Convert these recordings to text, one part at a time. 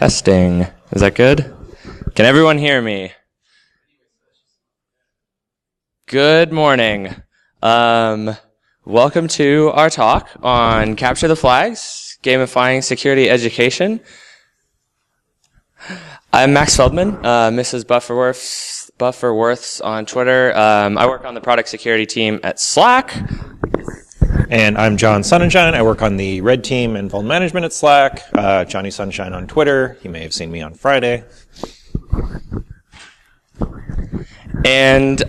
Testing. Is that good? Can everyone hear me? Good morning. Welcome to our talk on Capture the Flags, Gamifying Security Education. I'm Max Feldman, Mrs. Bufferworths on Twitter. I work on the product security team at Slack. And I'm John Sonnenschein. I work on the red team and vuln management at Slack. Johnny Sunshine on Twitter. You may have seen me on Friday. And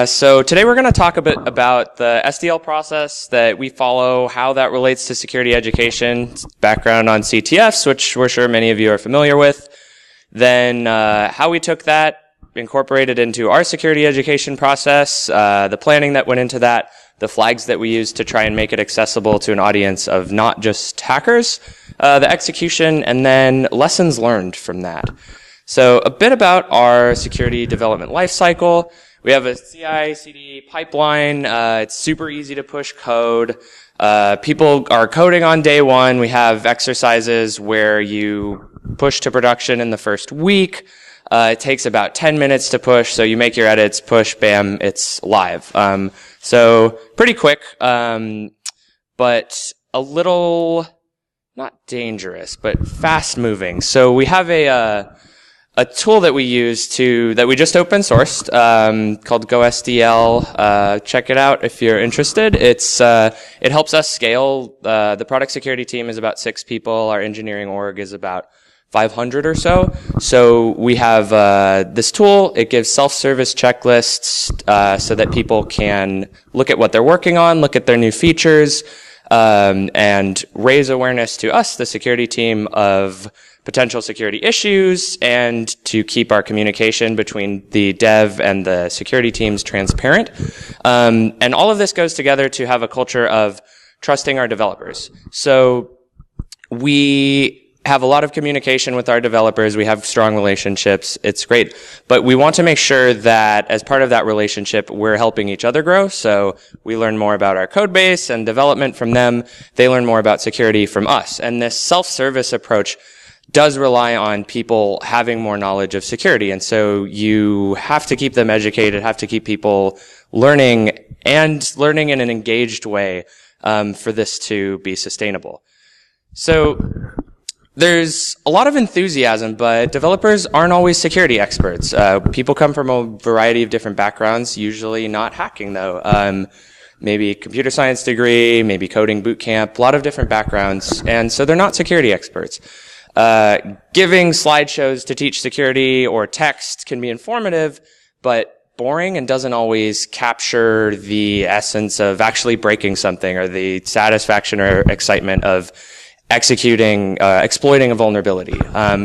so today we're going to talk a bit about the SDL process that we follow, how that relates to security education, background on CTFs, which we're sure many of you are familiar with, then how we took that, incorporated into our security education process, the planning that went into that, the flags that we use to try and make it accessible to an audience of not just hackers, the execution, and then lessons learned from that. So a bit about our security development lifecycle. We have a CI/CD pipeline. It's super easy to push code. People are coding on day one. We have exercises where you push to production in the first week. It takes about 10 minutes to push, so you make your edits, push, bam, it's live. So pretty quick, but a little, not dangerous, but fast moving. So we have a tool that we use that we just open sourced, called GoSDL. Check it out if you're interested. It helps us scale. The product security team is about 6 people. Our engineering org is about 500 or so. So we have this tool. It gives self-service checklists so that people can look at what they're working on, look at their new features, and raise awareness to us, the security team, of potential security issues, and to keep our communication between the dev and the security teams transparent. And all of this goes together to have a culture of trusting our developers. So we have a lot of communication with our developers. We have strong relationships. It's great. But we want to make sure that as part of that relationship, we're helping each other grow. So we learn more about our code base and development from them. They learn more about security from us. And this self-service approach does rely on people having more knowledge of security. And so you have to keep them educated, have to keep people learning, and learning in an engaged way for this to be sustainable. So there's a lot of enthusiasm, but developers aren't always security experts. People come from a variety of different backgrounds, usually not hacking though. Maybe computer science degree, maybe coding boot camp, a lot of different backgrounds, and so they're not security experts. Giving slideshows to teach security or text can be informative, but boring and doesn't always capture the essence of actually breaking something or the satisfaction or excitement of executing, exploiting a vulnerability.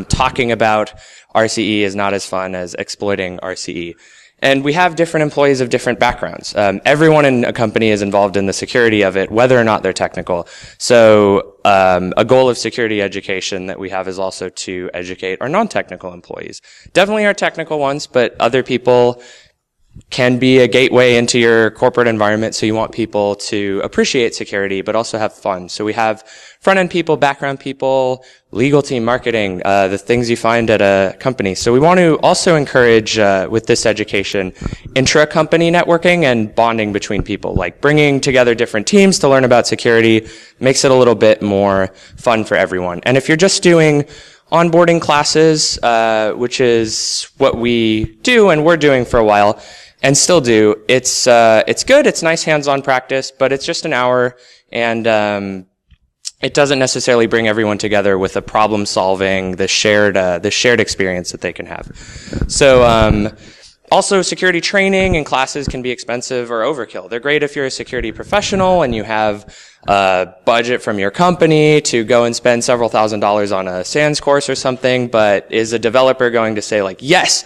Talking about RCE is not as fun as exploiting RCE. And we have different employees of different backgrounds. Everyone in a company is involved in the security of it, whether or not they're technical. So a goal of security education that we have is also to educate our non-technical employees. Definitely our technical ones, but other people can be a gateway into your corporate environment, so you want people to appreciate security, but also have fun. So we have front-end people, background people, legal team, marketing, the things you find at a company. So we want to also encourage, with this education, intra-company networking and bonding between people, like bringing together different teams to learn about security makes it a little bit more fun for everyone. And if you're just doing onboarding classes, which is what we do and we're doing for a while, and still do, it's good, it's nice hands-on practice, but it's just an hour, and it doesn't necessarily bring everyone together with a problem solving, the shared experience that they can have. So also security training and classes can be expensive or overkill. They're great if you're a security professional and you have a budget from your company to go and spend several $1,000s on a SANS course or something, but is a developer going to say like, yes,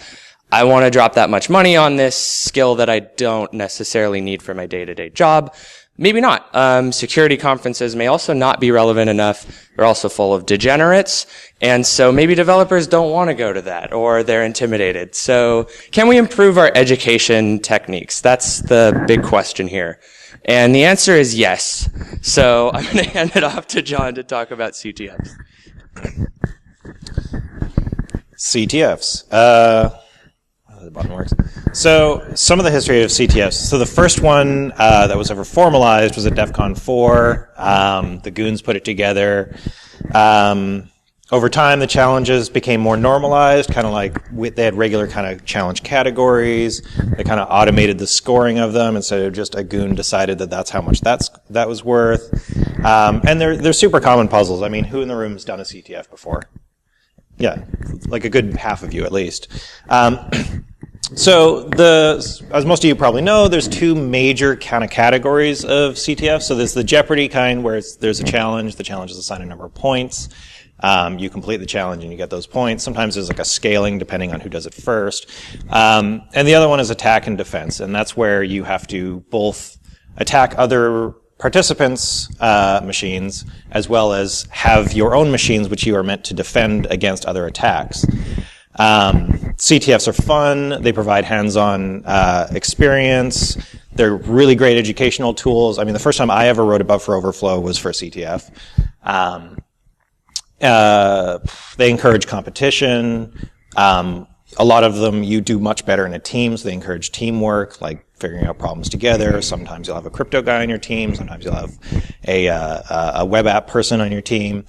I want to drop that much money on this skill that I don't necessarily need for my day-to-day job? Maybe not. Security conferences may also not be relevant enough. They're also full of degenerates. And so maybe developers don't want to go to that, or they're intimidated. So can we improve our education techniques? That's the big question here. And the answer is yes. So I'm going to hand it off to John to talk about CTFs. CTFs. The button works. So some of the history of CTFs. So the first one that was ever formalized was at DEF CON 4. The goons put it together. Over time, the challenges became more normalized, kind of like they had regular kind of challenge categories. They kind of automated the scoring of them instead of just a goon decided that that's how much that was worth. And they're super common puzzles. I mean, who in the room has done a CTF before? Yeah, like a good half of you at least. So as most of you probably know, there's two major kind of categories of CTF. So there's the Jeopardy kind where there's a challenge. The challenge is assigned a number of points. You complete the challenge and you get those points. Sometimes there's like a scaling depending on who does it first. And the other one is attack and defense. And that's where you have to both attack other participants' machines as well as have your own machines which you are meant to defend against other attacks. CTFs are fun. They provide hands-on experience. They're really great educational tools. I mean, the first time I ever wrote a buffer overflow was for a CTF. They encourage competition. A lot of them you do much better in a team, so they encourage teamwork, like figuring out problems together. Sometimes you'll have a crypto guy on your team. Sometimes you'll have a web app person on your team.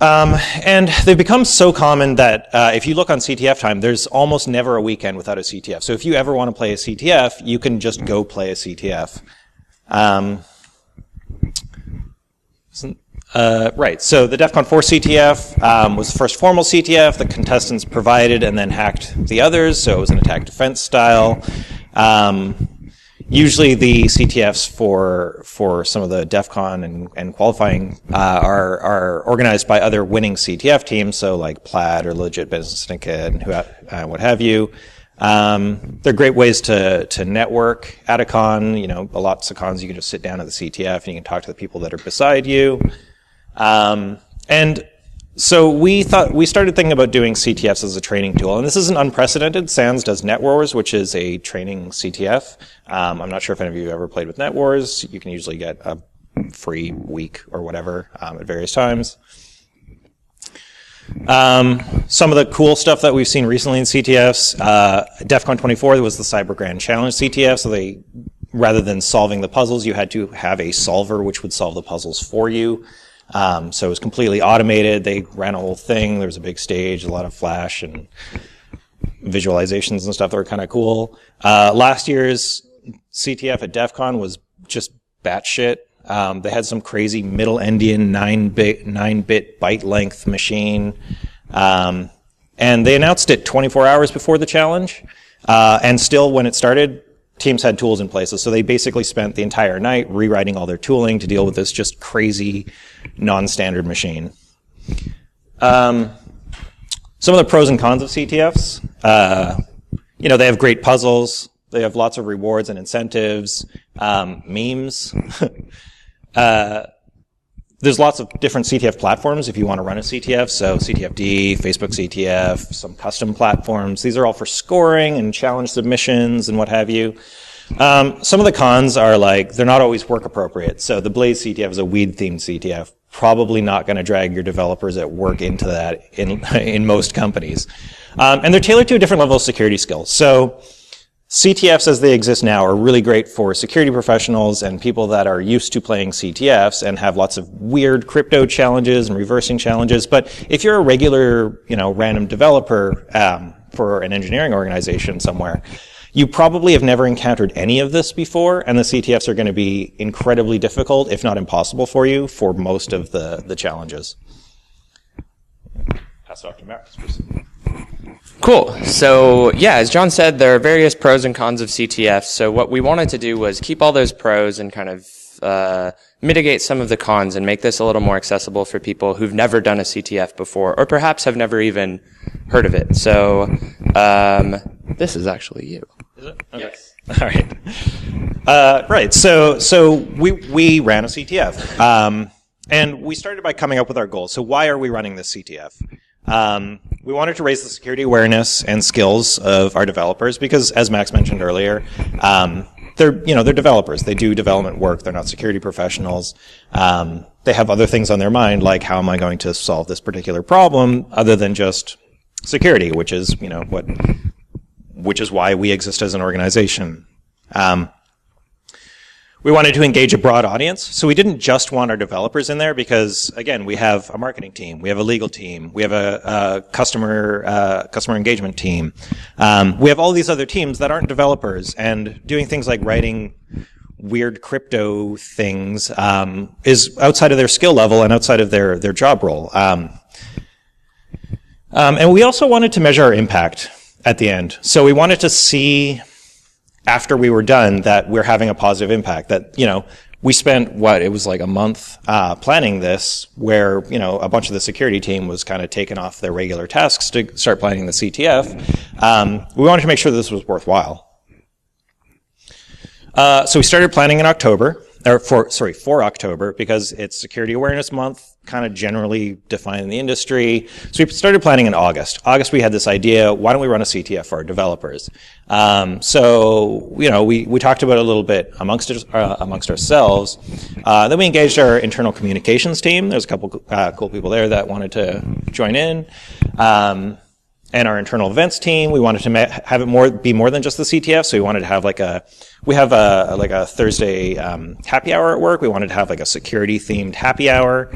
And they've become so common that if you look on CTF time, there's almost never a weekend without a CTF. So if you ever want to play a CTF, you can just go play a CTF. Right, so the DEF CON 4 CTF was the first formal CTF. The contestants provided and then hacked the others, so it was an attack defense style. Usually the CTFs for some of the DEF CON and qualifying are organized by other winning CTF teams, so like Plaid or Legit Business Syndicate and what have you. They're great ways to network at a con. You know, lots of cons you can just sit down at the CTF and you can talk to the people that are beside you. And so we started thinking about doing CTFs as a training tool, and this isn't unprecedented. SANS does NetWars, which is a training CTF. I'm not sure if any of you have ever played with NetWars. You can usually get a free week or whatever at various times. Some of the cool stuff that we've seen recently in CTFs, DEF CON 24 was the Cyber Grand Challenge CTF, so rather than solving the puzzles, you had to have a solver which would solve the puzzles for you. So it was completely automated. They ran a whole thing. There was a big stage, a lot of flash and visualizations and stuff that were kind of cool. Last year's CTF at DEF CON was just batshit. They had some crazy Middle Endian 9-bit byte length machine. And they announced it 24 hours before the challenge. And still when it started, teams had tools in place. So they basically spent the entire night rewriting all their tooling to deal with this just crazy non-standard machine. Some of the pros and cons of CTFs. They have great puzzles. They have lots of rewards and incentives. Memes. There's lots of different CTF platforms if you want to run a CTF. So CTFD, Facebook CTF, some custom platforms. These are all for scoring and challenge submissions and what have you. Some of the cons are like, they're not always work appropriate. So the Blaze CTF is a weed-themed CTF. Probably not going to drag your developers at work into that in most companies. And they're tailored to a different level of security skills. So CTFs as they exist now are really great for security professionals and people that are used to playing CTFs and have lots of weird crypto challenges and reversing challenges. But if you're a regular, random developer for an engineering organization somewhere, you probably have never encountered any of this before, and the CTFs are going to be incredibly difficult, if not impossible for you, for most of the challenges. Pass it off to Matt. Cool. So yeah, as John said, there are various pros and cons of CTFs. So what we wanted to do was keep all those pros and kind of mitigate some of the cons and make this a little more accessible for people who've never done a CTF before or perhaps have never even heard of it. So this is actually you. Is it? Okay. Yes. All right. Right. So we ran a CTF. And we started by coming up with our goals. So why are we running this CTF? We wanted to raise the security awareness and skills of our developers because, as Max mentioned earlier, they're developers. They do development work. They're not security professionals. They have other things on their mind, like how am I going to solve this particular problem, other than just security, which is which is why we exist as an organization. We wanted to engage a broad audience, so we didn't just want our developers in there because, again, we have a marketing team, we have a legal team, we have a customer engagement team. We have all these other teams that aren't developers, and doing things like writing weird crypto things is outside of their skill level and outside of their job role. And we also wanted to measure our impact at the end. So we wanted to see, after we were done, that we're having a positive impact. That, we spent, it was like a month planning this, where, a bunch of the security team was kind of taken off their regular tasks to start planning the CTF. We wanted to make sure this was worthwhile. So we started planning in October, for October, because it's Security Awareness Month, kind of generally defined in the industry. So we started planning in August. August, we had this idea, why don't we run a CTF for our developers? So, we talked about it a little bit amongst ourselves. Then we engaged our internal communications team. There's a couple cool people there that wanted to join in. And our internal events team, we wanted to have it be more than just the CTF. So we wanted to have we have a Thursday happy hour at work. We wanted to have a security themed happy hour.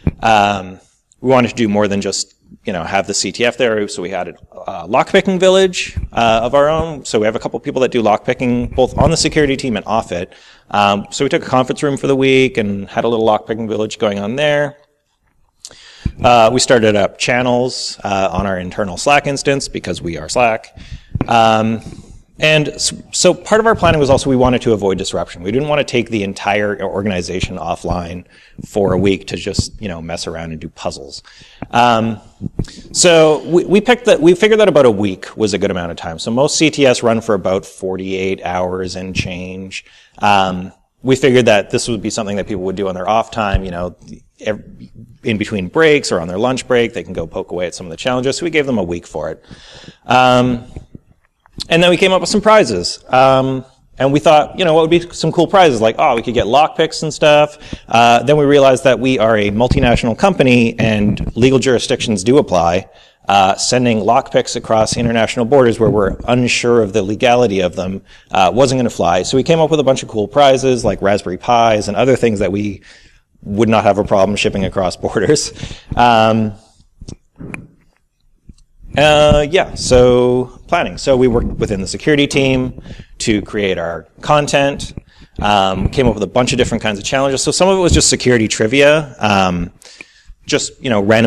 We wanted to do more than just have the CTF there. So we added a lockpicking village of our own. So we have a couple people that do lockpicking both on the security team and off it. So we took a conference room for the week and had a little lockpicking village going on there. We started up channels on our internal Slack instance because we are Slack. And so part of our planning was also we wanted to avoid disruption. We didn't want to take the entire organization offline for a week to just, mess around and do puzzles. So we figured that about a week was a good amount of time. So most CTS run for about 48 hours and change. We figured that this would be something that people would do on their off time, in between breaks or on their lunch break. They can go poke away at some of the challenges. So we gave them a week for it. And then we came up with some prizes. And we thought, what would be some cool prizes? Like, we could get lockpicks and stuff. Then we realized that we are a multinational company and legal jurisdictions do apply. Sending lockpicks across international borders where we're unsure of the legality of them wasn't going to fly. So we came up with a bunch of cool prizes like Raspberry Pis and other things that we would not have a problem shipping across borders. So planning. So we worked within the security team to create our content, came up with a bunch of different kinds of challenges. So some of it was just security trivia, random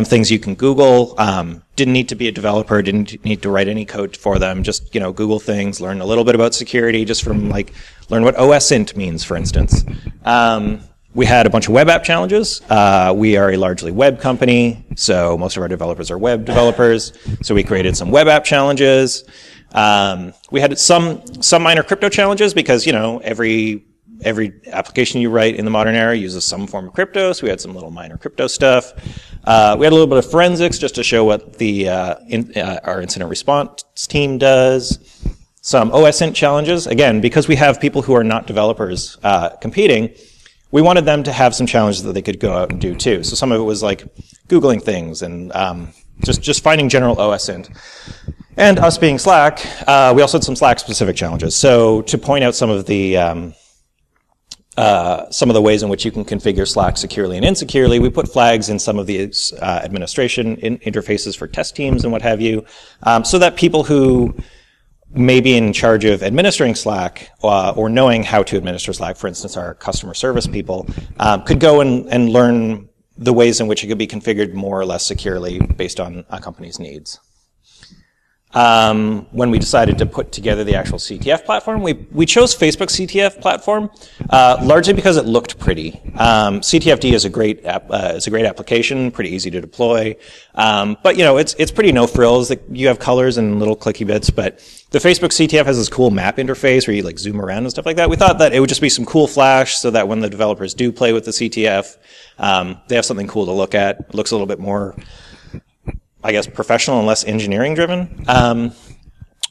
things you can Google. Didn't need to be a developer, didn't need to write any code for them, just, Google things, learn a little bit about security, just from learn what OSINT means, for instance. We had a bunch of web app challenges. We are a largely web company, so most of our developers are web developers. So we created some web app challenges. We had some minor crypto challenges because, every application you write in the modern era uses some form of crypto, so we had some little minor crypto stuff. We had a little bit of forensics just to show what our incident response team does. Some OSINT challenges. Again, because we have people who are not developers competing, we wanted them to have some challenges that they could go out and do too. So some of it was like Googling things and just finding general OSINT. And us being Slack, we also had some Slack-specific challenges. So to point out some of the ways in which you can configure Slack securely and insecurely, we put flags in some of the administration interfaces for test teams and what have you, so that people who may be in charge of administering Slack or knowing how to administer Slack, for instance, our customer service people, could go and learn the ways in which it could be configured more or less securely based on a company's needs. When we decided to put together the actual CTF platform, we chose Facebook CTF platform largely because it looked pretty. CTFD is a great application, pretty easy to deploy, but it's pretty no frills. You have colors and little clicky bits, but the Facebook CTF has this cool map interface where you zoom around and stuff like that. We thought that it would just be some cool flash so that when the developers do play with the CTF, they have something cool to look at. It looks a little bit more, I guess, professional and less engineering driven.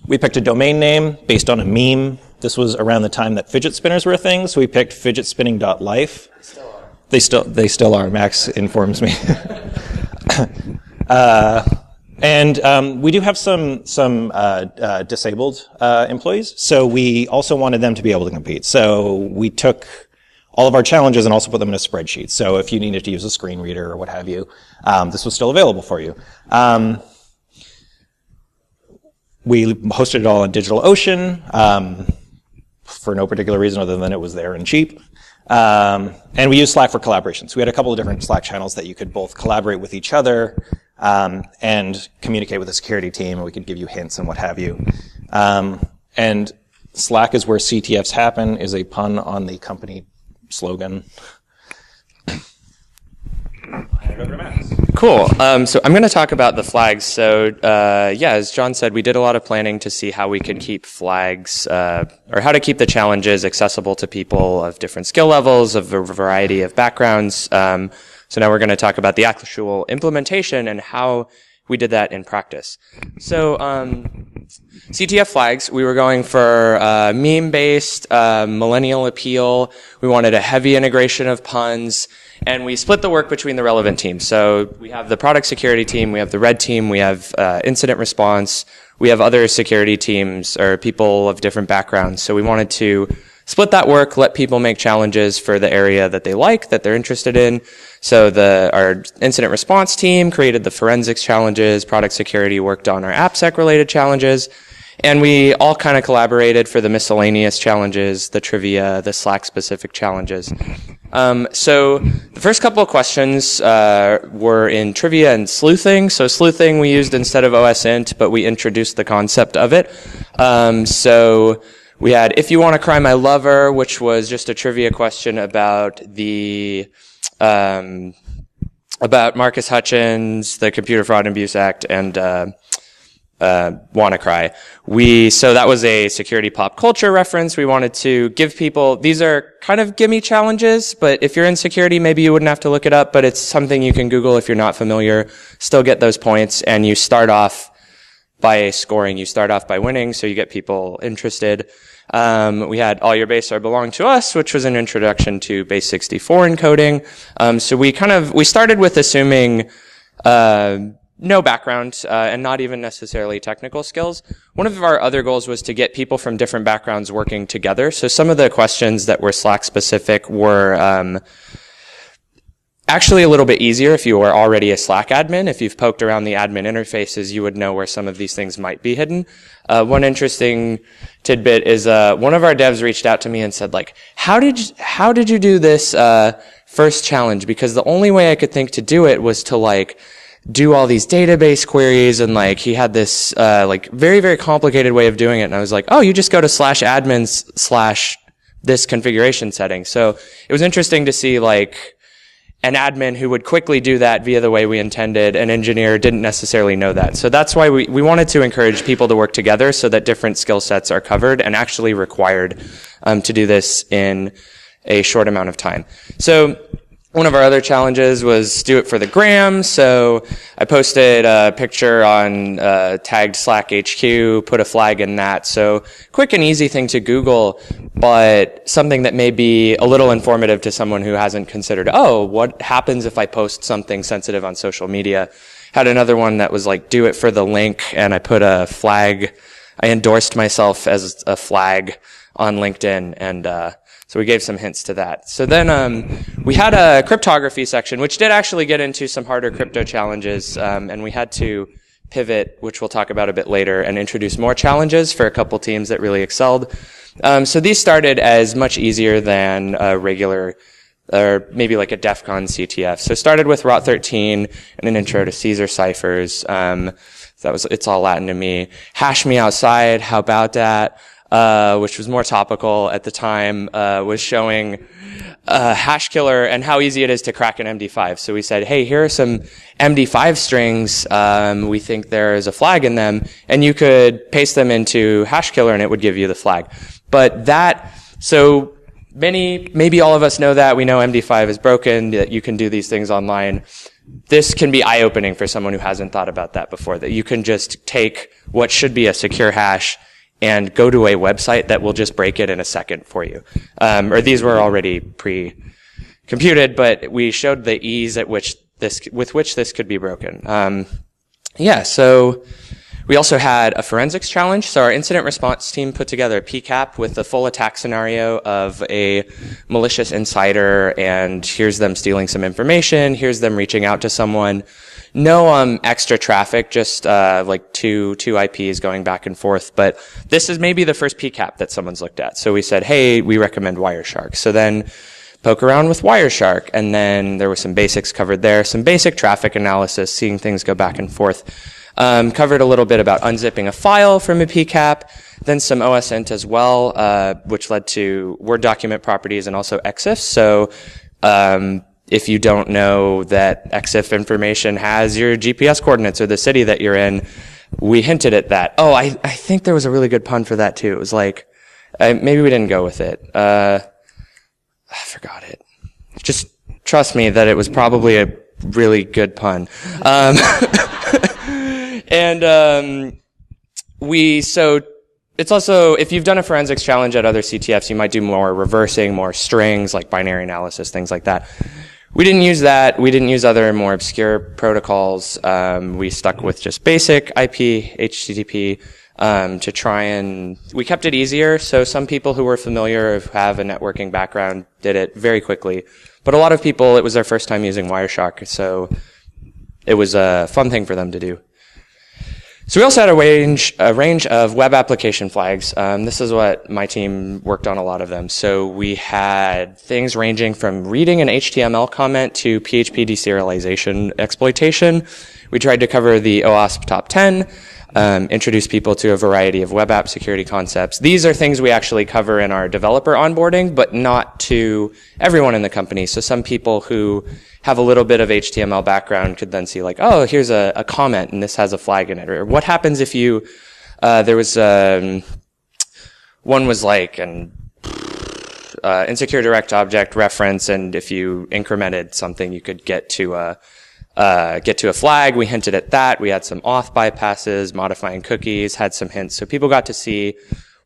We picked a domain name based on a meme. This was around the time that fidget spinners were a thing, so we picked fidgetspinning.life. They still are. Max informs me. And we do have some disabled employees, so we also wanted them to be able to compete. So we took all of our challenges and also put them in a spreadsheet. So if you needed to use a screen reader or what have you, this was still available for you. We hosted it all on DigitalOcean for no particular reason other than it was there and cheap. And we used Slack for collaboration. So we had a couple of different Slack channels that you could both collaborate with each other and communicate with the security team, and we could give you hints and what have you. And Slack is where CTFs happen is a pun on the company slogan. Cool. So I'm going to talk about the flags. So yeah, as John said, we did a lot of planning to see how we could keep flags, or how to keep the challenges accessible to people of different skill levels, of a variety of backgrounds. So now we're going to talk about the actual implementation and how we did that in practice. So CTF Flags, we were going for meme-based, millennial appeal. We wanted a heavy integration of puns. And we split the work between the relevant teams. So we have the product security team, we have the red team, we have incident response, we have other security teams or people of different backgrounds. So we wanted to split that work, let people make challenges for the area that they like, that they're interested in. So our incident response team created the forensics challenges, product security worked on our AppSec related challenges, and we all kind of collaborated for the miscellaneous challenges, the trivia, the Slack specific challenges. So the first couple of questions were in trivia and sleuthing. So sleuthing we used instead of OSINT, but we introduced the concept of it. So we had If You Want to Cry My Lover, which was just a trivia question about about Marcus Hutchins, the Computer Fraud and Abuse Act, and WannaCry. So that was a security pop culture reference. We wanted to give people, these are kind of gimme challenges, but if you're in security, maybe you wouldn't have to look it up, but it's something you can Google if you're not familiar, still get those points, and you start off by scoring. You start off by winning, so you get people interested. We had All Your Base Are Belong to Us, which was an introduction to base 64 encoding. So we started with assuming, no background, and not even necessarily technical skills. One of our other goals was to get people from different backgrounds working together. So some of the questions that were Slack specific were, actually a little bit easier if you were already a Slack admin. If you've poked around the admin interfaces, you would know where some of these things might be hidden. One interesting tidbit is, one of our devs reached out to me and said, like, how did you do this, first challenge? Because the only way I could think to do it was to, like, do all these database queries, and like he had this very, very complicated way of doing it. And I was like, oh, you just go to /admins/ this configuration setting. So it was interesting to see like an admin who would quickly do that via the way we intended. An engineer didn't necessarily know that. So that's why we wanted to encourage people to work together so that different skill sets are covered and actually required to do this in a short amount of time. So one of our other challenges was do it for the gram. So I posted a picture on tagged Slack HQ, put a flag in that. So quick and easy thing to Google, but something that may be a little informative to someone who hasn't considered, oh, what happens if I post something sensitive on social media? Had another one that was like, do it for the link, and I put a flag. I endorsed myself as a flag on LinkedIn, and so we gave some hints to that. So then we had a cryptography section, which did actually get into some harder crypto challenges, and we had to pivot, which we'll talk about a bit later, and introduce more challenges for a couple teams that really excelled. So these started as much easier than a regular, or maybe like a DEF CON CTF. So started with Rot 13 and an intro to Caesar ciphers. It's all Latin to me. Hash Me Outside, how about that? Which was more topical at the time, was showing hash killer and how easy it is to crack an MD5. So we said, hey, here are some MD5 strings. We think there is a flag in them, and you could paste them into hash killer and it would give you the flag. But so maybe all of us know that. We know MD5 is broken, that you can do these things online. This can be eye-opening for someone who hasn't thought about that before, that you can just take what should be a secure hash and go to a website that will just break it in a second for you. Or these were already pre-computed, but we showed the ease with which this could be broken. Yeah, so we also had a forensics challenge. So our incident response team put together a PCAP with the full attack scenario of a malicious insider, and here's them stealing some information, here's them reaching out to someone. No extra traffic, just like two IPs going back and forth. But this is maybe the first PCAP that someone's looked at. So we said, hey, we recommend Wireshark. So then poke around with Wireshark, and then there were some basics covered there, some basic traffic analysis, seeing things go back and forth. Covered a little bit about unzipping a file from a PCAP, then some OSINT as well, which led to Word document properties and also EXIFs. So if you don't know that EXIF information has your GPS coordinates or the city that you're in, we hinted at that. Oh, I think there was a really good pun for that too. It was like, maybe we didn't go with it. I forgot it. Just trust me that it was probably a really good pun. So it's also, if you've done a forensics challenge at other CTFs, you might do more reversing, more strings, like binary analysis, things like that. We didn't use that. We didn't use other more obscure protocols. We stuck with just basic IP, HTTP, to try and, we kept it easier. So some people who were familiar, who have a networking background, did it very quickly. But a lot of people, it was their first time using Wireshark, so it was a fun thing for them to do. So we also had a range of web application flags. This is what my team worked on, a lot of them. So we had things ranging from reading an HTML comment to PHP deserialization exploitation. We tried to cover the OWASP top 10, introduce people to a variety of web app security concepts. These are things we actually cover in our developer onboarding, but not to everyone in the company. So some people who have a little bit of HTML background could then see like, oh, here's a comment and this has a flag in it. Or what happens if you, there was, one was like an insecure direct object reference, and if you incremented something, you could get to a flag. We hinted at that. We had some auth bypasses, modifying cookies, had some hints. So people got to see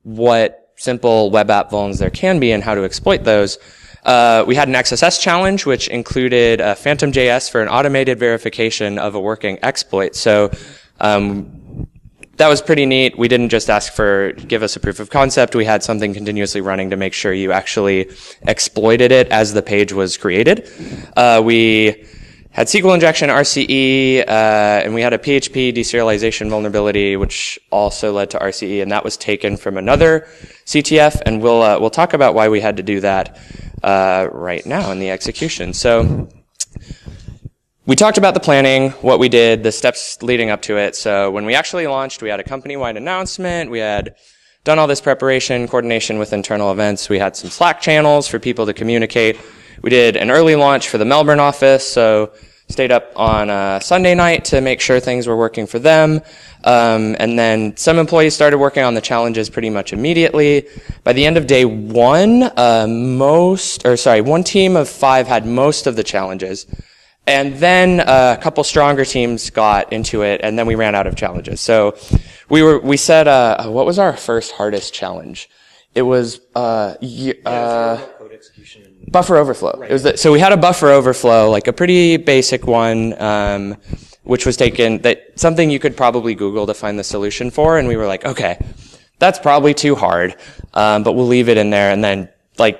what simple web app vulns there can be and how to exploit those. We had an XSS challenge, which included Phantom.js for an automated verification of a working exploit. So that was pretty neat. We didn't just ask for, give us a proof of concept. We had something continuously running to make sure you actually exploited it as the page was created. We had SQL injection, RCE, and we had a PHP deserialization vulnerability, which also led to RCE, and that was taken from another CTF, and we'll talk about why we had to do that right now in the execution. So we talked about the planning, what we did, the steps leading up to it. So when we actually launched, we had a company-wide announcement. We had done all this preparation, coordination with internal events. We had some Slack channels for people to communicate. We did an early launch for the Melbourne office, so stayed up on Sunday night to make sure things were working for them. And then some employees started working on the challenges pretty much immediately. By the end of day one, one team of 5 had most of the challenges. And then a couple stronger teams got into it, and then we ran out of challenges. So we said, what was our first hardest challenge? It was buffer overflow. Right. It was so we had a buffer overflow, like a pretty basic one, which was taken, that something you could probably Google to find the solution for, and we were like, okay, that's probably too hard, but we'll leave it in there. And then like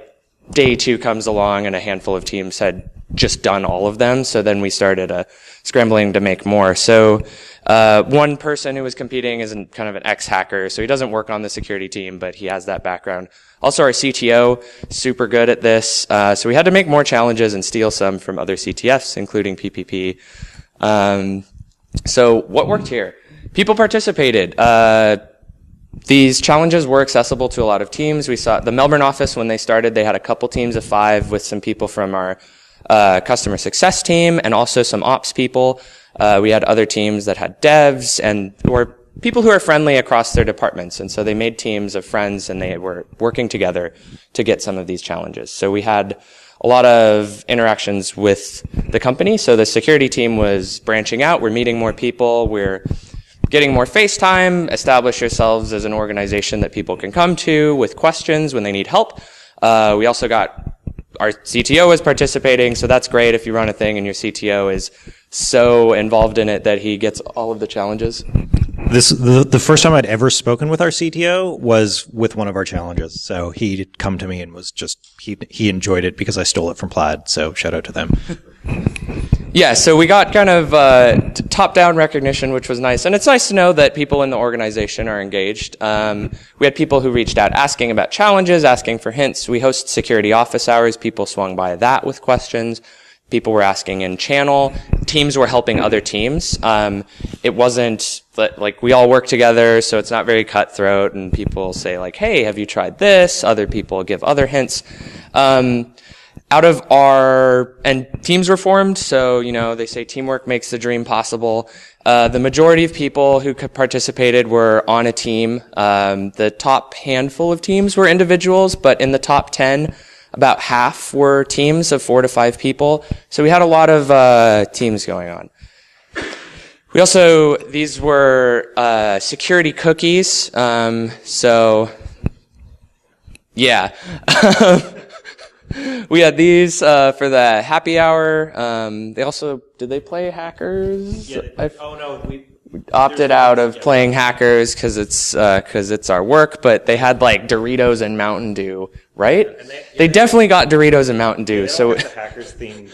day 2 comes along, and a handful of teams had just done all of them. So then we started scrambling to make more. So one person who was competing is kind of an ex-hacker, so he doesn't work on the security team, but he has that background. Also, our CTO, super good at this. So we had to make more challenges and steal some from other CTFs, including PPP. So what worked here? People participated. These challenges were accessible to a lot of teams. We saw the Melbourne office, when they started, they had a couple teams of 5 with some people from our customer success team and also some ops people. We had other teams that had devs and were people who are friendly across their departments. And so they made teams of friends, and they were working together to get some of these challenges. So we had a lot of interactions with the company. So the security team was branching out. We're meeting more people. We're getting more face time, establish yourselves as an organization that people can come to with questions when they need help. We also got our CTO is participating, so that's great if you run a thing and your CTO is so involved in it that he gets all of the challenges. The first time I'd ever spoken with our CTO was with one of our challenges. So he'd come to me and was he enjoyed it because I stole it from Plaid. So shout out to them. Yeah, so we got kind of top-down recognition, which was nice. And it's nice to know that people in the organization are engaged. We had people who reached out asking about challenges, asking for hints. We host security office hours. People swung by that with questions. People were asking in channel. Teams were helping other teams. It wasn't like we all work together, so it's not very cutthroat, and people say like, hey, have you tried this? Other people give other hints. And teams were formed, so, they say teamwork makes the dream possible. The majority of people who participated were on a team. The top handful of teams were individuals, but in the top 10, about half were teams of 4 to 5 people. So we had a lot of teams going on. These were security cookies. We had these for the happy hour. Did they play hackers? Yeah, we opted out of playing hackers because it's our work, but they had like Doritos and Mountain Dew, right? And they definitely got Doritos and Mountain Dew. So the hackers themed,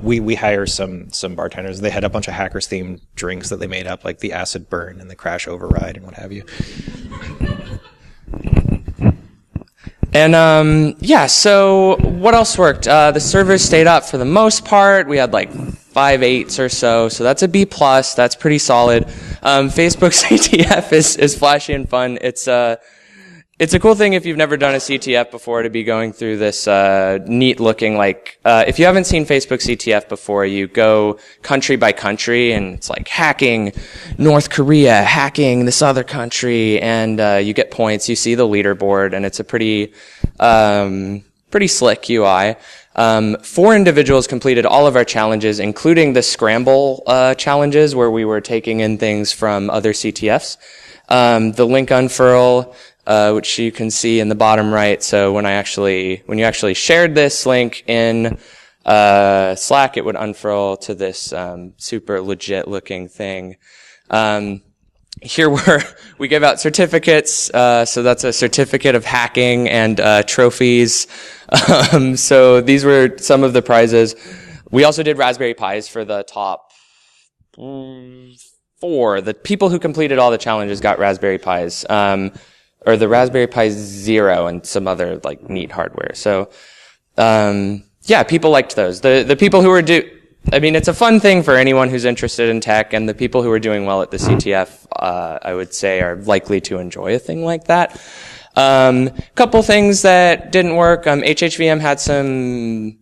we hire some bartenders. They had a bunch of hackers themed drinks that they made up, like the acid burn and the crash override and what have you. And so what else worked? The servers stayed up for the most part. We had like 5 8s or so that's a B+. That's pretty solid. Facebook CTF is flashy and fun. It's a cool thing if you've never done a CTF before to be going through this neat looking if you haven't seen Facebook CTF before, you go country by country and it's like hacking North Korea, hacking this other country, and you get points. You see the leaderboard, and it's a pretty slick UI. 4 individuals completed all of our challenges, including the scramble challenges where we were taking in things from other CTFs. The link unfurl, which you can see in the bottom right. So when you actually shared this link in Slack, it would unfurl to this super legit looking thing. Here we give out certificates, so that's a certificate of hacking and trophies. So these were some of the prizes. We also did Raspberry Pis for the top 4. The people who completed all the challenges got Raspberry Pis. Or the Raspberry Pi Zero and some other neat hardware. So, people liked those. The people who were it's a fun thing for anyone who's interested in tech, and the people who are doing well at the CTF, I would say, are likely to enjoy a thing like that. Couple things that didn't work. HHVM had some,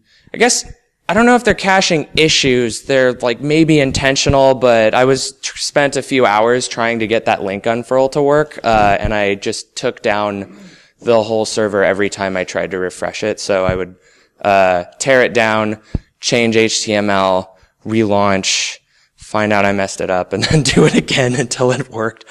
I don't know if they're caching issues. They're maybe intentional, but I spent a few hours trying to get that link unfurl to work, and I just took down the whole server every time I tried to refresh it. So I would tear it down, change HTML, relaunch, find out I messed it up, and then do it again until it worked.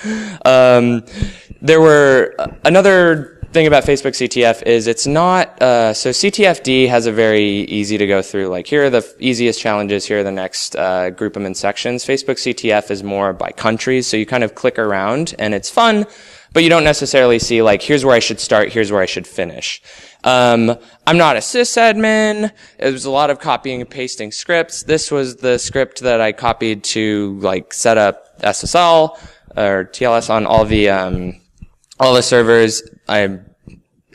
There were another thing about Facebook CTF is it's not, so CTFD has a very easy to go through, here are the easiest challenges, here are the next, group them in sections. Facebook CTF is more by countries, so you kind of click around and it's fun, but you don't necessarily see here's where I should start, here's where I should finish. I'm not a sysadmin. It was a lot of copying and pasting scripts. This was the script that I copied to set up SSL or TLS on all the servers. I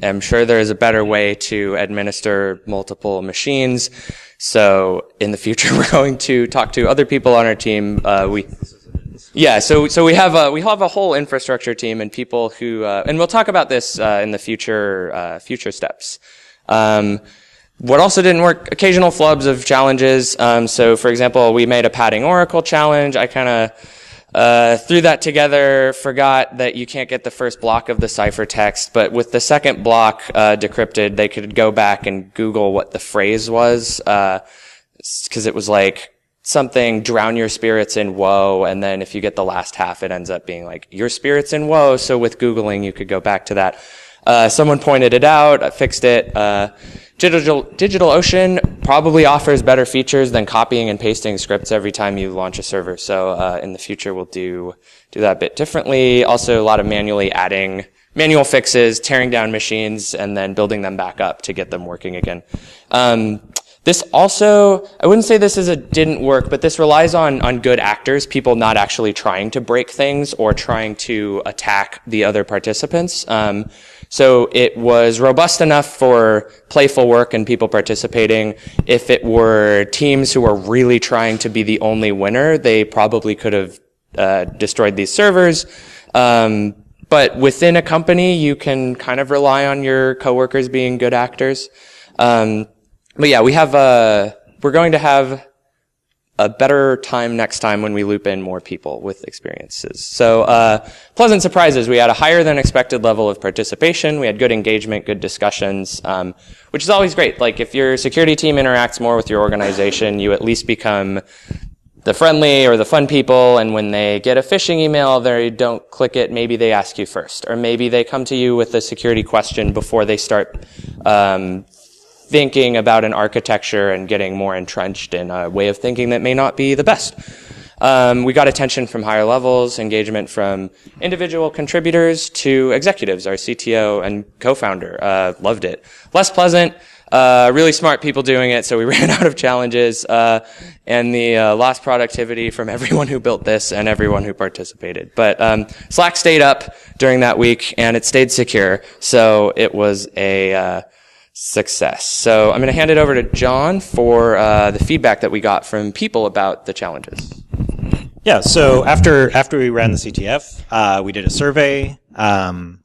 am sure there is a better way to administer multiple machines. So in the future, we're going to talk to other people on our team. So we have a whole infrastructure team and people who, and we'll talk about this in the future steps. What also didn't work, occasional flubs of challenges. So for example, we made a padding Oracle challenge. I kind of threw that together, forgot that you can't get the first block of the ciphertext, but with the second block decrypted, they could go back and Google what the phrase was, because it was something, drown your spirits in woe, and then if you get the last half, it ends up being your spirits in woe. So with Googling, you could go back to that. Someone pointed it out, I fixed it. DigitalOcean probably offers better features than copying and pasting scripts every time you launch a server. So in the future, we'll do that a bit differently. Also, a lot of manually adding manual fixes, tearing down machines, and then building them back up to get them working again. This also, I wouldn't say this is a didn't work, but this relies on good actors, people not actually trying to break things or trying to attack the other participants. So it was robust enough for playful work and people participating. If it were teams who were really trying to be the only winner, they probably could have destroyed these servers. But within a company, you can kind of rely on your coworkers being good actors. But yeah, we're going to have a better time next time when we loop in more people with experiences. So, pleasant surprises. We had a higher than expected level of participation. We had good engagement, good discussions, which is always great. Like, if your security team interacts more with your organization, you at least become the friendly or the fun people, and when they get a phishing email, they don't click it, maybe they ask you first. Or maybe they come to you with a security question before they start, thinking about an architecture and getting more entrenched in a way of thinking that may not be the best. We got attention from higher levels, engagement from individual contributors to executives. Our CTO and co-founder loved it. Less pleasant, really smart people doing it, so we ran out of challenges, and the lost productivity from everyone who built this and everyone who participated. But Slack stayed up during that week, and it stayed secure, so it was a success. So I'm going to hand it over to John for the feedback that we got from people about the challenges. Yeah, so after we ran the CTF, we did a survey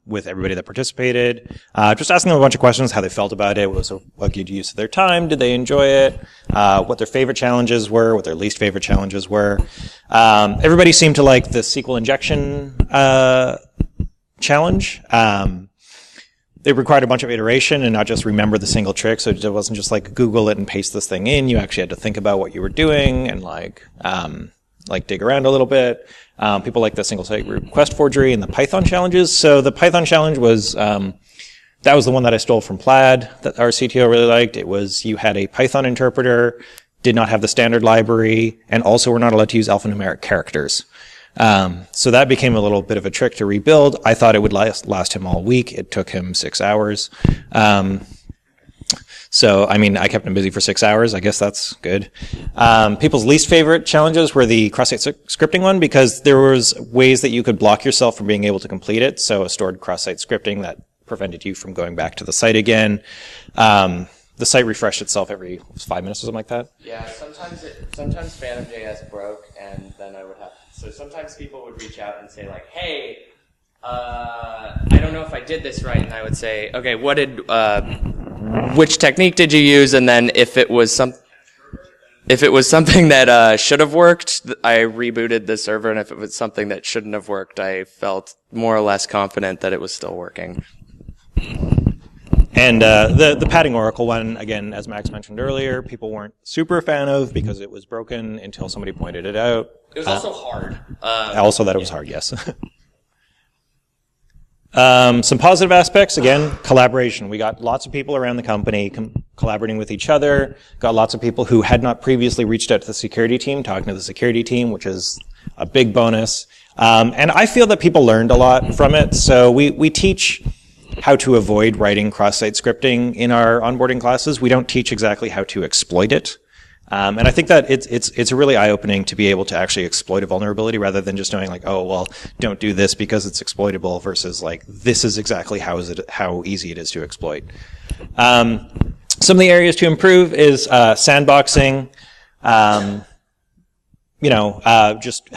with everybody that participated, just asking them a bunch of questions, how they felt about it, what was a good use of their time, did they enjoy it, what their favorite challenges were, what their least favorite challenges were. Everybody seemed to like the SQL injection challenge. It required a bunch of iteration and not just remember the single trick. So it wasn't just like Google it and paste this thing in. You actually had to think about what you were doing and like dig around a little bit. People like the single site request forgery and the Python challenges. So the Python challenge was, that was the one that I stole from Plaid that our CTO really liked. It was, you had a Python interpreter, did not have the standard library, and also were not allowed to use alphanumeric characters. So that became a little bit of a trick to rebuild. I thought it would last him all week. It took him 6 hours. So, I mean, I kept him busy for 6 hours. I guess that's good. People's least favorite challenges were the cross-site scripting one because there was ways that you could block yourself from being able to complete it. So a stored cross-site scripting that prevented you from going back to the site again. The site refreshed itself every 5 minutes or something like that. Yeah, sometimes Phantom.js broke, and then I would have. So sometimes people would reach out and say like, "Hey, I don't know if I did this right," and I would say, "Okay, which technique did you use?" And then if it was something that should have worked, I rebooted the server, and if it was something that shouldn't have worked, I felt more or less confident that it was still working. And the padding oracle one, again, as Max mentioned earlier, people weren't super a fan of because it was broken until somebody pointed it out. It was also hard. Also that it was hard, yes. Some positive aspects, again, collaboration. We got lots of people around the company collaborating with each other, got lots of people who had not previously reached out to the security team, talking to the security team, which is a big bonus. And I feel that people learned a lot from it. So we teach how to avoid writing cross-site scripting in our onboarding classes. We don't teach exactly how to exploit it. And I think that it's really eye-opening to be able to actually exploit a vulnerability rather than just knowing like, oh, well, don't do this because it's exploitable versus like, this is exactly how easy it is to exploit. Some of the areas to improve is sandboxing, just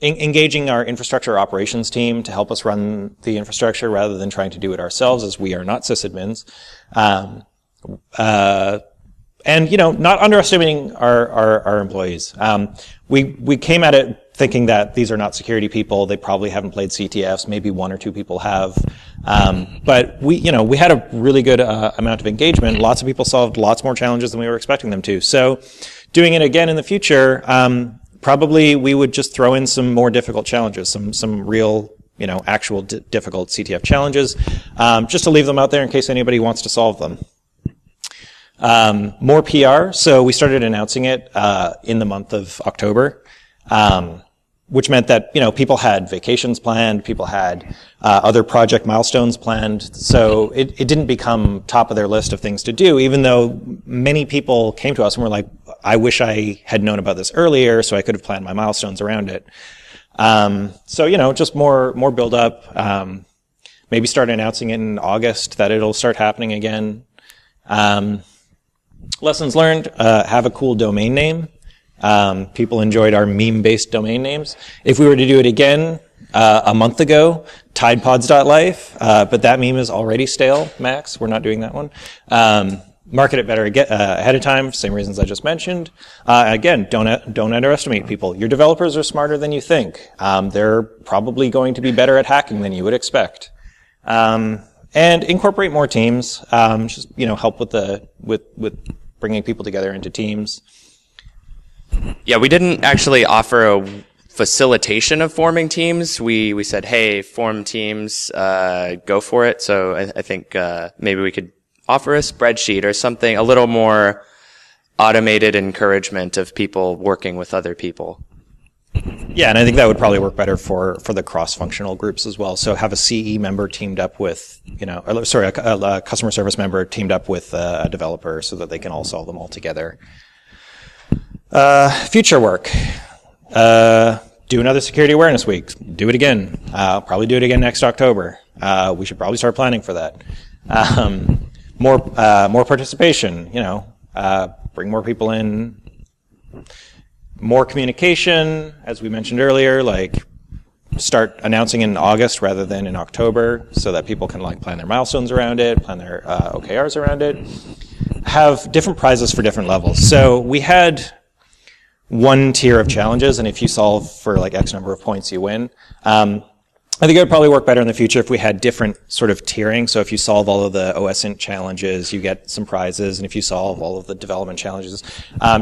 engaging our infrastructure operations team to help us run the infrastructure rather than trying to do it ourselves, as we are not sysadmins. And, not underestimating our employees. We came at it thinking that these are not security people. They probably haven't played CTFs. Maybe one or two people have. But we had a really good amount of engagement. Lots of people solved lots more challenges than we were expecting them to. So doing it again in the future, probably we would just throw in some more difficult challenges, some real, actual difficult CTF challenges, just to leave them out there in case anybody wants to solve them. More PR. So we started announcing it in the month of October, which meant that people had vacations planned, people had other project milestones planned. So it didn't become top of their list of things to do, even though many people came to us and were like, I wish I had known about this earlier so I could have planned my milestones around it. So just more build up. Maybe start announcing it in August that it'll start happening again. Lessons learned, have a cool domain name. People enjoyed our meme-based domain names. If we were to do it again a month ago, tidepods.life, but that meme is already stale, Max. We're not doing that one. Market it better ahead of time, same reasons I just mentioned. Again, don't underestimate people. Your developers are smarter than you think. They're probably going to be better at hacking than you would expect. And incorporate more teams. Just help with bringing people together into teams. Yeah, we didn't actually offer a facilitation of forming teams. We said, hey, form teams, go for it. So I think maybe we could offer a spreadsheet or something, a little more automated encouragement of people working with other people. Yeah, and I think that would probably work better for the cross-functional groups as well. So have a CE member teamed up with, a customer service member teamed up with a developer so that they can all solve them all together. Future work. Do another security awareness week. Do it again. Probably do it again next October. We should probably start planning for that. More participation, bring more people in. More communication, as we mentioned earlier, start announcing in August rather than in October so that people can plan their milestones around it, plan their OKRs around it. Have different prizes for different levels. So we had one tier of challenges, and if you solve for X number of points, you win. I think it would probably work better in the future if we had different sort of tiering. So if you solve all of the OSINT challenges, you get some prizes, and if you solve all of the development challenges,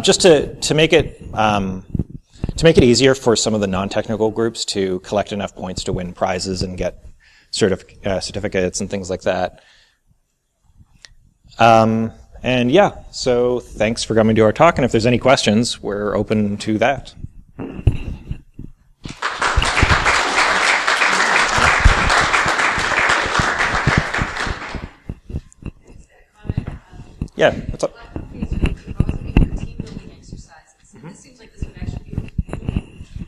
just to make it easier for some of the non-technical groups to collect enough points to win prizes and get certificates and things like that. And yeah, so thanks for coming to our talk. And if there's any questions, we're open to that. Yeah, what's up? This seems like this would actually be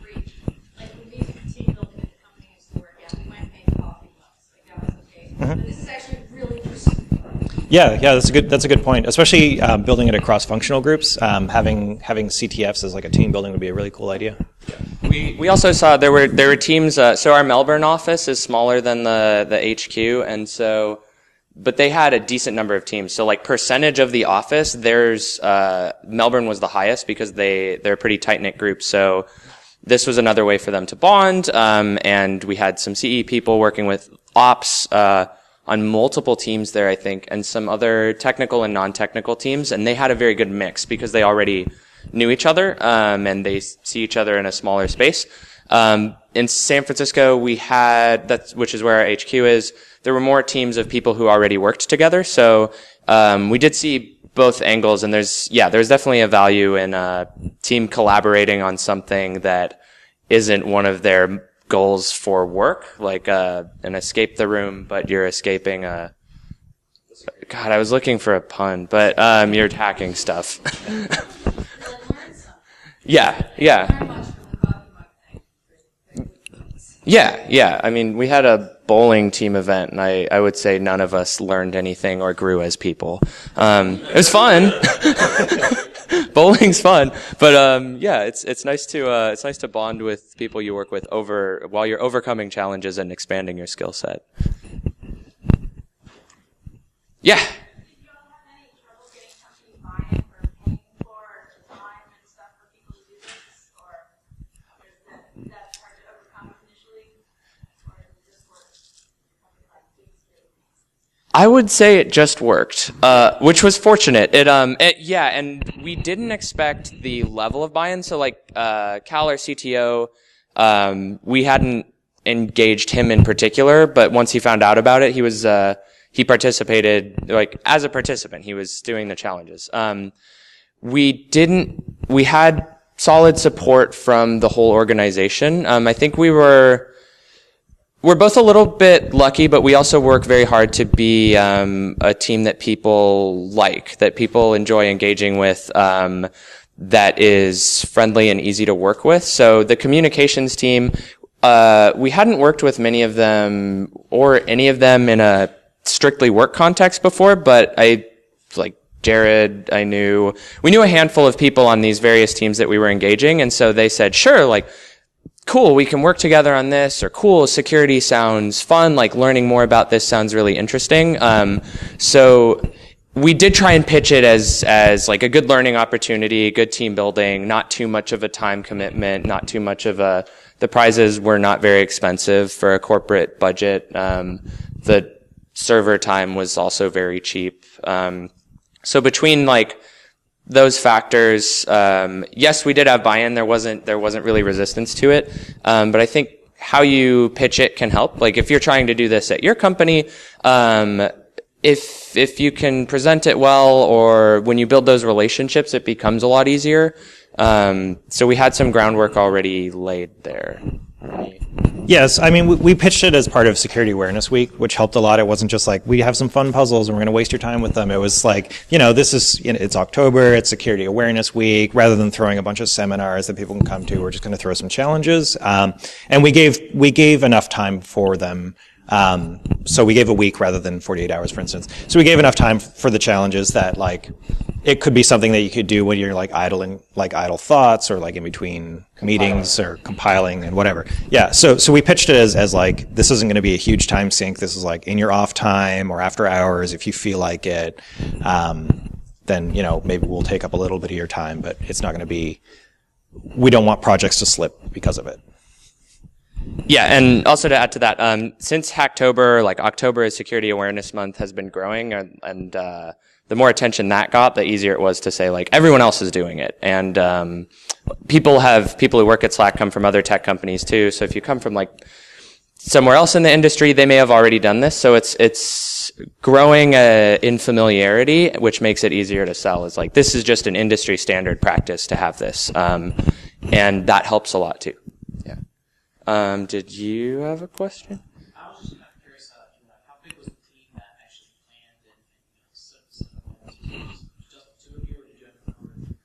great. When we team building at the company I used to work at, we went and made coffee mugs. That was okay. But this is actually really useful. Yeah, that's a good point. Especially building it across functional groups. Having CTFs as a team building would be a really cool idea. We also saw there were teams. So our Melbourne office is smaller than the HQ, and so. But they had a decent number of teams. So percentage of the office, Melbourne was the highest because they're a pretty tight-knit group. So this was another way for them to bond. And we had some CE people working with ops, on multiple teams there, I think, and some other technical and non-technical teams. And they had a very good mix because they already knew each other, and they see each other in a smaller space. In San Francisco, we had, which is where our HQ is, there were more teams of people who already worked together. So, we did see both angles, and there's definitely a value in, team collaborating on something that isn't one of their goals for work, an escape the room, but you're escaping God, I was looking for a pun, but, you're hacking stuff. Yeah. Yeah. I mean, we had a bowling team event, and I would say none of us learned anything or grew as people. It was fun. Bowling's fun, but it's nice to bond with people you work with while you're overcoming challenges and expanding your skill set. Yeah. I would say it just worked, which was fortunate. And we didn't expect the level of buy-in. So Cal, our CTO, we hadn't engaged him in particular, but once he found out about it, he participated, like, as a participant. He was doing the challenges. We had solid support from the whole organization. I think we're both a little bit lucky, but we also work very hard to be a team that people like, that people enjoy engaging with, that is friendly and easy to work with. So the communications team, we hadn't worked with many of them or any of them in a strictly work context before, but Jared, we knew a handful of people on these various teams that we were engaging, and so they said, sure, like, cool, we can work together on this, or cool, security sounds fun, like learning more about this sounds really interesting. So we did try and pitch it as like a good learning opportunity, good team building, not too much of a time commitment, not too much of the prizes were not very expensive for a corporate budget. The server time was also very cheap. So between like those factors, yes, we did have buy-in. There wasn't really resistance to it. But I think how you pitch it can help. Like if you're trying to do this at your company, if you can present it well, or when you build those relationships, it becomes a lot easier. So we had some groundwork already laid there. Yes, I mean, we pitched it as part of Security Awareness Week, which helped a lot. It wasn't just like, we have some fun puzzles and we're going to waste your time with them. It was like, it's October, it's Security Awareness Week. Rather than throwing a bunch of seminars that people can come to, we're just going to throw some challenges. And we gave enough time for them. So we gave a week rather than 48 hours, for instance. So we gave enough time for the challenges that, like, it could be something that you could do when you're like idle thoughts, or like in between meetings or compiling and whatever. Yeah. So we pitched it as like, this isn't going to be a huge time sink. This is like in your off time or after hours, if you feel like it, then, maybe we'll take up a little bit of your time, but it's not going to be, we don't want projects to slip because of it. Yeah, and also to add to that, since Hacktober, like October is Security Awareness Month, has been growing, and the more attention that got, the easier it was to say, like, everyone else is doing it. And people who work at Slack come from other tech companies too, so if you come from like somewhere else in the industry, they may have already done this, so it's growing in familiarity, which makes it easier to sell. It's like, this is just an industry standard practice to have this, and that helps a lot too. Yeah. Did you have a question? I was just kind of curious, how big was the team that actually planned and just the two of you, or did you have a number?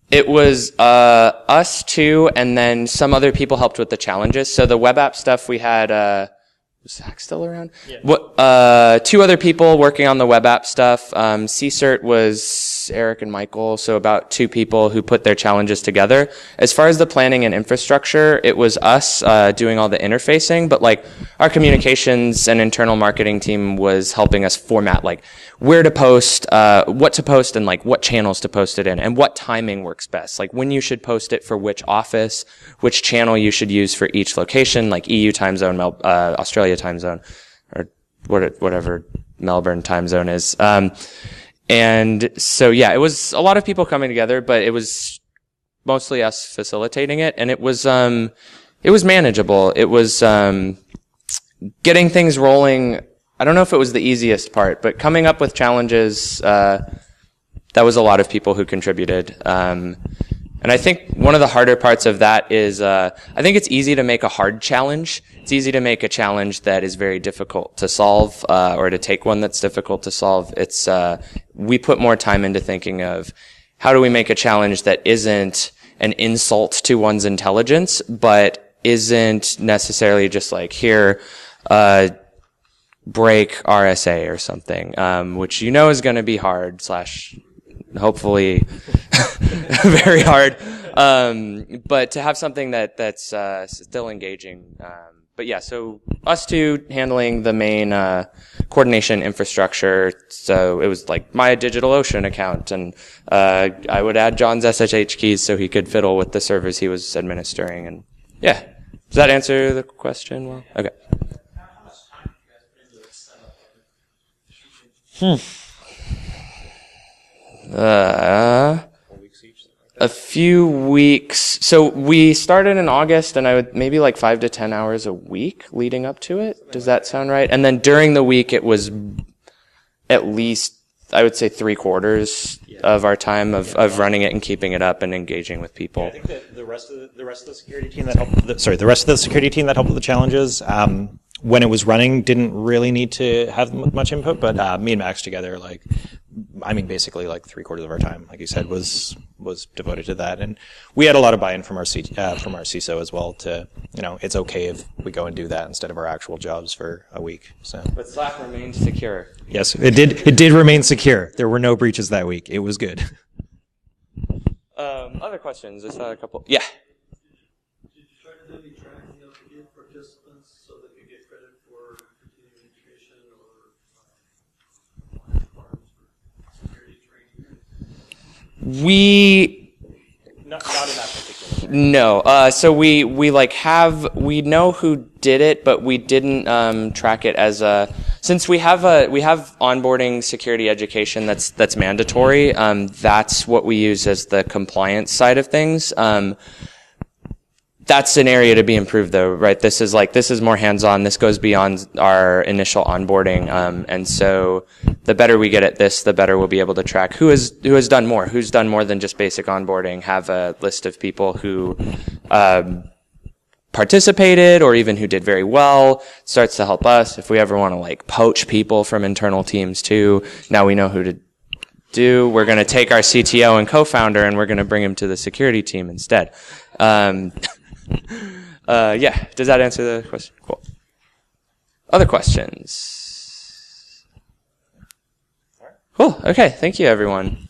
It was us two, and then some other people helped with the challenges. So the Webapp stuff we had, was Zach still around? Yeah. Two other people working on the Webapp stuff. CCERT was Eric and Michael, so about two people who put their challenges together. As far as the planning and infrastructure, it was us doing all the interfacing, but like our communications and internal marketing team was helping us format like where to post, what to post, and like what channels to post it in, and what timing works best, like when you should post it for which office, which channel you should use for each location, like EU time zone, Australia time zone, or whatever Melbourne time zone is. And so, yeah, it was a lot of people coming together, but it was mostly us facilitating it, and it was manageable. It was, getting things rolling. I don't know if it was the easiest part, but coming up with challenges, that was a lot of people who contributed. And I think one of the harder parts of that is, I think it's easy to make a hard challenge. It's easy to make a challenge that is very difficult to solve, or to take one that's difficult to solve. It's, we put more time into thinking of how do we make a challenge that isn't an insult to one's intelligence, but isn't necessarily just like, here, break RSA or something, which is going to be hard / hopefully very hard. But to have something that's still engaging. But yeah, so us two handling the main coordination infrastructure. So it was like my DigitalOcean account, and I would add John's SSH keys so he could fiddle with the servers he was administering. And yeah, does that answer the question well? Okay. How much time did you guys put into this setup? 4 weeks each. a few weeks. So we started in August, and I would maybe like 5 to 10 hours a week leading up to it. Does that sound right? And then during the week, it was at least, I would say, 3/4 of our time of running it and keeping it up and engaging with people. Yeah, I think that the rest of the security team that helped. The rest of the security team that helped with the challenges. When it was running, didn't really need to have much input, but me and Max together, basically like 3/4 of our time, like you said, was devoted to that, and we had a lot of buy-in from our CISO as well. To it's okay if we go and do that instead of our actual jobs for a week. So, but Slack remains secure. Yes, it did. It did remain secure. There were no breaches that week. It was good. Other questions? I saw a couple. Yeah. Did you try to do any tracking of the participants so that you get credit for continuing education or requirements for security training? Not in that particular. No. So we know who did it, but we didn't track it as a. Since we have onboarding security education that's mandatory. That's what we use as the compliance side of things. That's an area to be improved, though, right? This is more hands-on. This goes beyond our initial onboarding, and so the better we get at this, the better we'll be able to track who has done more, who's done more than just basic onboarding. Have a list of people who participated or even who did very well. Starts to help us if we ever want to poach people from internal teams too. Now we know who to do. We're going to take our CTO and co-founder and we're going to bring him to the security team instead. Yeah, does that answer the question? Cool. Other questions? Cool. Okay. Thank you, everyone.